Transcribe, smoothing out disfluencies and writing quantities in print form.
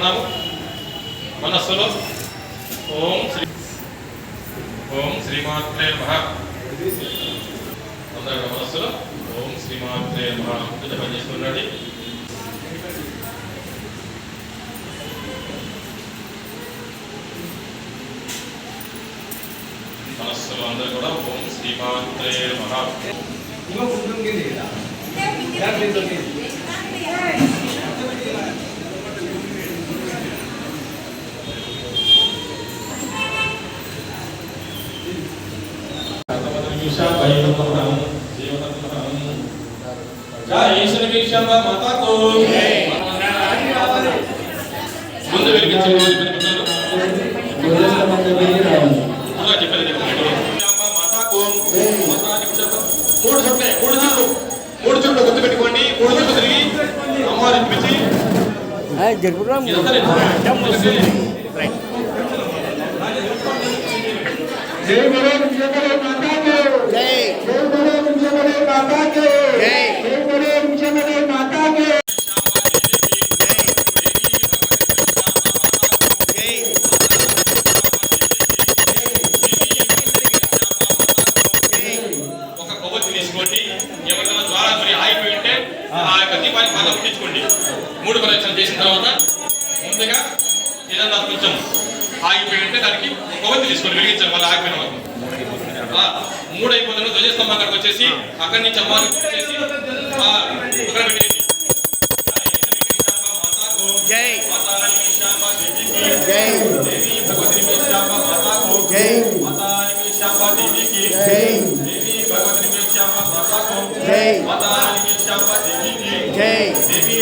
చేసుకున్నాము. మనస్సులో ఓం శ్రీమాత్రే నమః. అందరూ మనస్సులో ఓం శ్రీమాత్రే నమః జపం చేసుకున్నాడు. మనస్సులో అందరూ కూడా ఓం శ్రీమాత్రే నమః. ముందు వెలిగించండి. మూడు చుట్టూ గుర్తు పెట్టుకోండి. 3 చుట్టూ తిరిగి అమ్మవారిని పిలిచి జై బలో విజయబలో మాతా కే జై జై బలో విజయబలో మాతా కే జై జై బలో విజయబలో మాతా కే ఒక కొవ్వొత్తి తీసుకోండి. ఎవరికైనా ద్వారా మరి ఆగిపోయి ఉంటే ఆ యొక్క దీపాన్ని బాగా ముట్టించుకోండి. 3 ప్రదక్షిణలు చేసిన తర్వాత ముందుగా ఏదన్నా కొంచెం ఆగిపోయి ఉంటే దానికి కొవ్వొత్తి తీసుకొని వెలిగించాలి. మళ్ళీ ఆగిపోయిన వరకు 3 అయిపోతున్న ధ్వజస్తంభం అక్కడికి వచ్చేసి అక్కడి నుంచి అమ్మవారికి వచ్చేసి అక్కడ పెట్టేసి జై మాతారాణి శ్యామా దేవికి జై దేవి భగవతి శ్యామా మాతాకు జై మాతారాణి శ్యామా దేవికి జై దేవి భగవతి శ్యామా మాతాకు జై మాతారాణి శ్యామా దేవికి జై దేవి